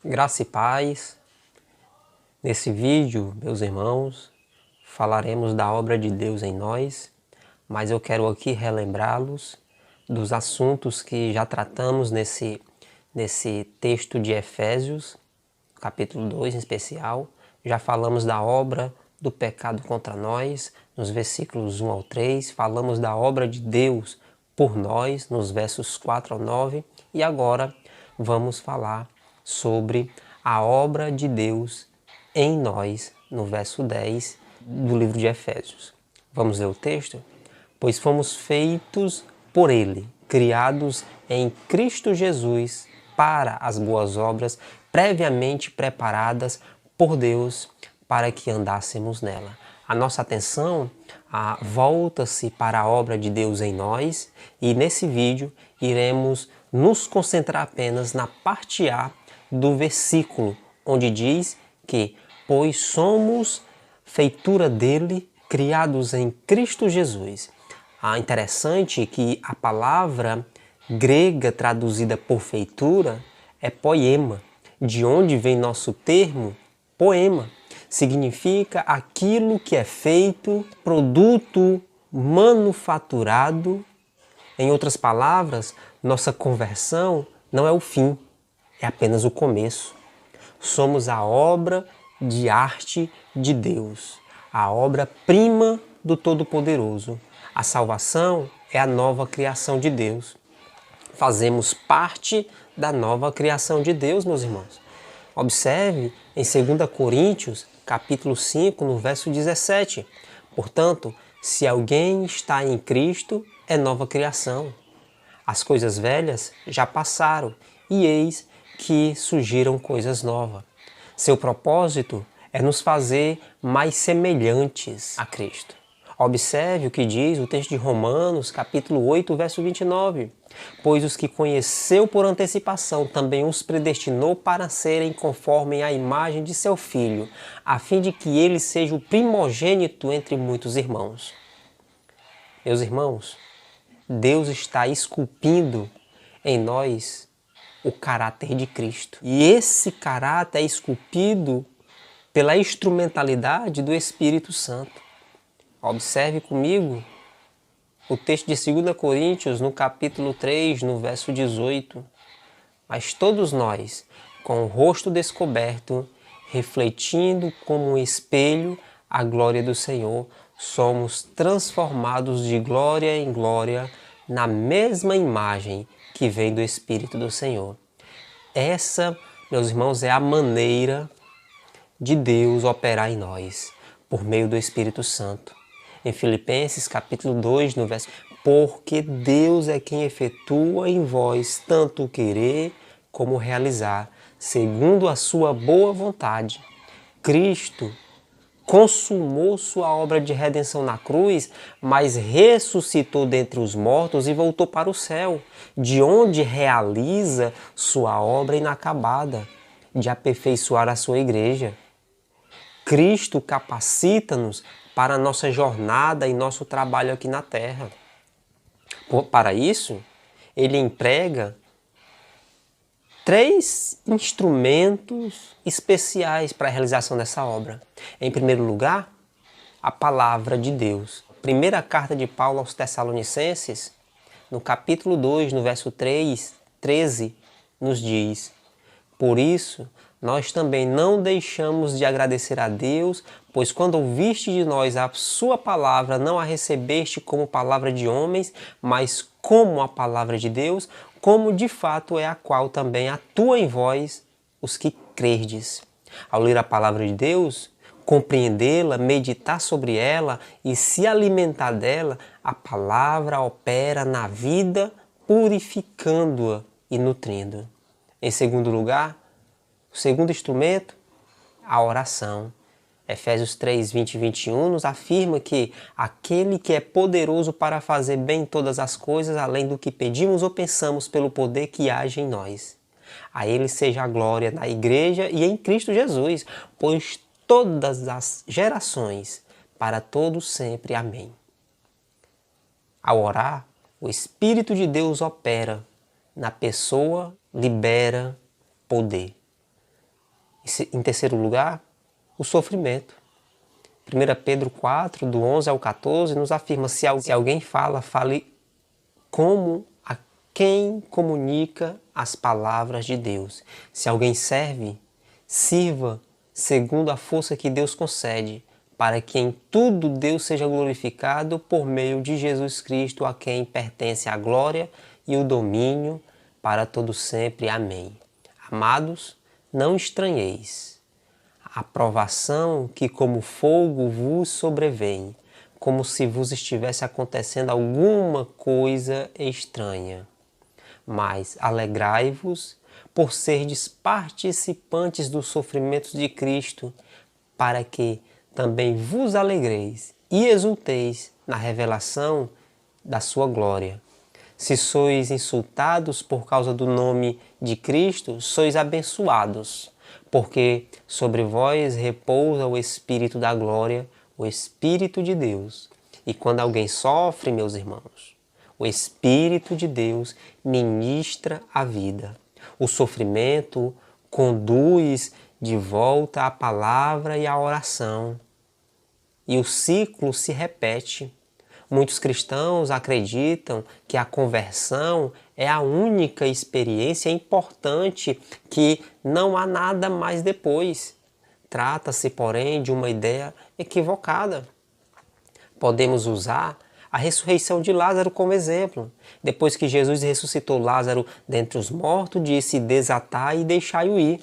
Graça e paz. Nesse vídeo, meus irmãos, falaremos da obra de Deus em nós, mas eu quero aqui relembrá-los dos assuntos que já tratamos nesse texto de Efésios, capítulo 2 em especial. Já falamos da obra do pecado contra nós, nos versículos 1 ao 3, falamos da obra de Deus por nós, nos versos 4 ao 9, e agora vamos falar sobre a obra de Deus em nós, no verso 10 do livro de Efésios. Vamos ler o texto? Pois fomos feitos por Ele, criados em Cristo Jesus para as boas obras, previamente preparadas por Deus para que andássemos nela. A nossa atenção volta-se para a obra de Deus em nós e nesse vídeo iremos nos concentrar apenas na parte A do versículo, onde diz que pois somos feitura dele, criados em Cristo Jesus. Interessante que a palavra grega traduzida por feitura é poema, de onde vem nosso termo poema. Significa aquilo que é feito, produto manufaturado. Em outras palavras, nossa conversão não é o fim, é apenas o começo. Somos a obra de arte de Deus, a obra-prima do Todo-Poderoso. A salvação é a nova criação de Deus. Fazemos parte da nova criação de Deus, meus irmãos. Observe em 2 Coríntios, capítulo 5, no verso 17. Portanto, se alguém está em Cristo, é nova criação. As coisas velhas já passaram, e eis que surgiram coisas novas. Seu propósito é nos fazer mais semelhantes a Cristo. Observe o que diz o texto de Romanos, capítulo 8, verso 29. Pois os que conheceu por antecipação também os predestinou para serem conforme à imagem de seu Filho, a fim de que ele seja o primogênito entre muitos irmãos. Meus irmãos, Deus está esculpindo em nós o caráter de Cristo. E esse caráter é esculpido pela instrumentalidade do Espírito Santo. Observe comigo o texto de 2 Coríntios, no capítulo 3, no verso 18. Mas todos nós, com o rosto descoberto, refletindo como um espelho a glória do Senhor, somos transformados de glória em glória na mesma imagem que vem do Espírito do Senhor. Essa, meus irmãos, é a maneira de Deus operar em nós, por meio do Espírito Santo. Em Filipenses capítulo 2, no verso, porque Deus é quem efetua em vós tanto o querer como o realizar, segundo a sua boa vontade. Cristo consumou sua obra de redenção na cruz, mas ressuscitou dentre os mortos e voltou para o céu, de onde realiza sua obra inacabada, de aperfeiçoar a sua igreja. Cristo capacita-nos para a nossa jornada e nosso trabalho aqui na terra. Para isso, ele emprega 3 instrumentos especiais para a realização dessa obra. Em primeiro lugar, a palavra de Deus. Primeira carta de Paulo aos Tessalonicenses, no capítulo 2, no verso 13, nos diz: por isso, nós também não deixamos de agradecer a Deus, pois quando ouviste de nós a sua palavra, não a recebeste como palavra de homens, mas como a palavra de Deus, como de fato é a qual também atua em vós os que crerdes. Ao ler a palavra de Deus, compreendê-la, meditar sobre ela e se alimentar dela, a palavra opera na vida, purificando-a e nutrindo. Em segundo lugar, o segundo instrumento, a oração. Efésios 3, 20 e 21 nos afirma que aquele que é poderoso para fazer bem todas as coisas, além do que pedimos ou pensamos pelo poder que age em nós. A ele seja a glória na igreja e em Cristo Jesus, pois todas as gerações, para todos sempre. Amém. Ao orar, o Espírito de Deus opera na pessoa, libera poder. Em terceiro lugar, o sofrimento. 1 Pedro 4, do 11 ao 14, nos afirma: se alguém fala, fale como a quem comunica as palavras de Deus. Se alguém serve, sirva segundo a força que Deus concede, para que em tudo Deus seja glorificado por meio de Jesus Cristo, a quem pertence a glória e o domínio para todo sempre. Amém. Amados, não estranheis a provação que como fogo vos sobrevém, como se vos estivesse acontecendo alguma coisa estranha. Mas alegrai-vos por serdes participantes dos sofrimentos de Cristo, para que também vos alegreis e exulteis na revelação da sua glória. Se sois insultados por causa do nome de Cristo, sois abençoados, porque sobre vós repousa o Espírito da glória, o Espírito de Deus. E quando alguém sofre, meus irmãos, o Espírito de Deus ministra a vida. O sofrimento conduz de volta à palavra e à oração. E o ciclo se repete. Muitos cristãos acreditam que a conversão é a única experiência importante, que não há nada mais depois. Trata-se, porém, de uma ideia equivocada. Podemos usar a ressurreição de Lázaro como exemplo. Depois que Jesus ressuscitou Lázaro dentre os mortos, disse: desatai e deixai-o ir.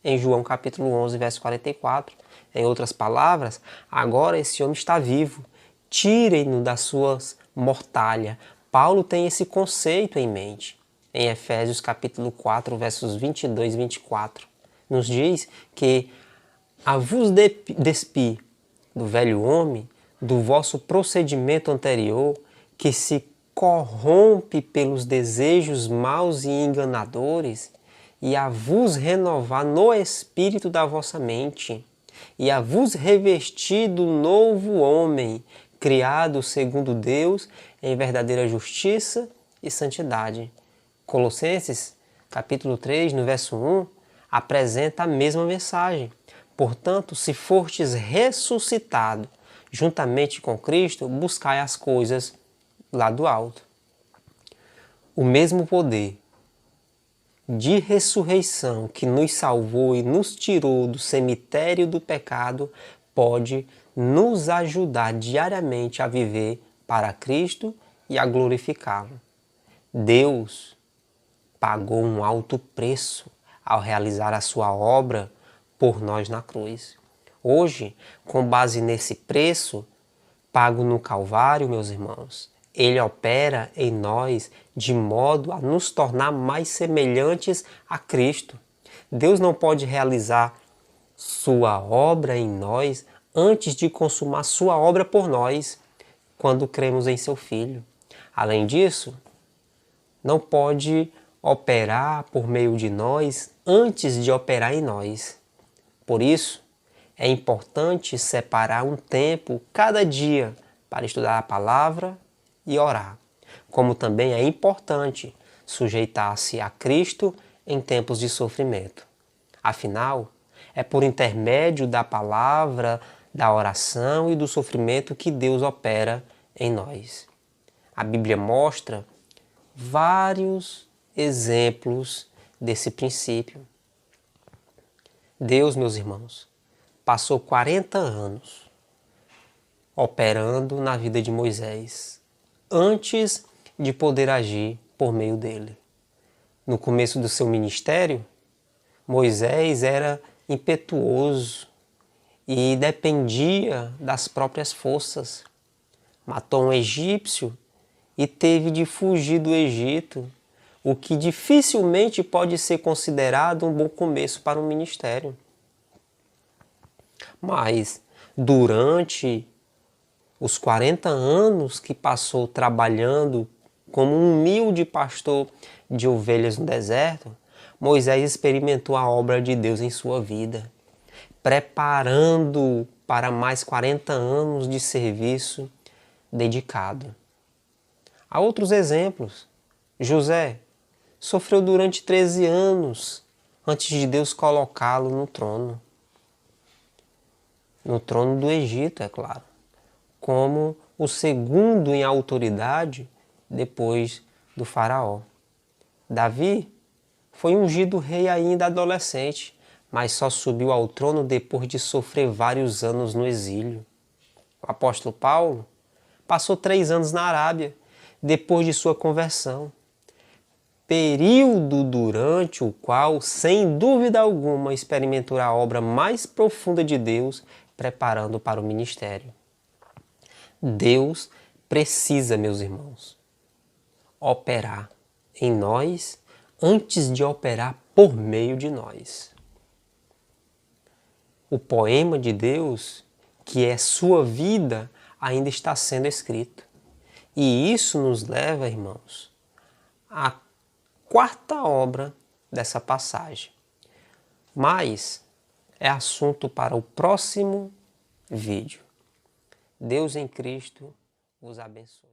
Em João capítulo 11, verso 44. Em outras palavras, agora esse homem está vivo. Tirem-no das suas mortalhas. Paulo tem esse conceito em mente. Em Efésios capítulo 4, versos 22 e 24, nos diz que a vos despi do velho homem, do vosso procedimento anterior, que se corrompe pelos desejos maus e enganadores, e a vos renovar no espírito da vossa mente, e a vos revestir do novo homem, criado segundo Deus em verdadeira justiça e santidade. Colossenses, capítulo 3, no verso 1, apresenta a mesma mensagem. Portanto, se fortes ressuscitado juntamente com Cristo, buscai as coisas lá do alto. O mesmo poder de ressurreição que nos salvou e nos tirou do cemitério do pecado pode nos ajudar diariamente a viver para Cristo e a glorificá-lo. Deus pagou um alto preço ao realizar a sua obra por nós na cruz. Hoje, com base nesse preço pago no Calvário, meus irmãos, Ele opera em nós de modo a nos tornar mais semelhantes a Cristo. Deus não pode realizar sua obra em nós antes de consumar sua obra por nós, quando cremos em seu Filho. Além disso, não pode operar por meio de nós antes de operar em nós. Por isso, é importante separar um tempo cada dia para estudar a palavra e orar. Como também é importante sujeitar-se a Cristo em tempos de sofrimento. Afinal, é por intermédio da palavra, da oração e do sofrimento que Deus opera em nós. A Bíblia mostra vários exemplos desse princípio. Deus, meus irmãos, passou 40 anos operando na vida de Moisés, antes de poder agir por meio dele. No começo do seu ministério, Moisés era impetuoso e dependia das próprias forças. Matou um egípcio e teve de fugir do Egito, o que dificilmente pode ser considerado um bom começo para um ministério. Mas durante os 40 anos que passou trabalhando como um humilde pastor de ovelhas no deserto, Moisés experimentou a obra de Deus em sua vida, preparando para mais 40 anos de serviço dedicado. Há outros exemplos. José sofreu durante 13 anos antes de Deus colocá-lo no trono. No trono do Egito, é claro. Como o segundo em autoridade depois do faraó. Davi foi ungido rei ainda adolescente, mas só subiu ao trono depois de sofrer vários anos no exílio. O apóstolo Paulo passou 3 anos na Arábia, depois de sua conversão. Período durante o qual, sem dúvida alguma, experimentou a obra mais profunda de Deus, preparando para o ministério. Deus precisa, meus irmãos, operar em nós antes de operar por meio de nós. O poema de Deus, que é sua vida, ainda está sendo escrito. E isso nos leva, irmãos, à quarta obra dessa passagem. Mas é assunto para o próximo vídeo. Deus em Cristo os abençoe.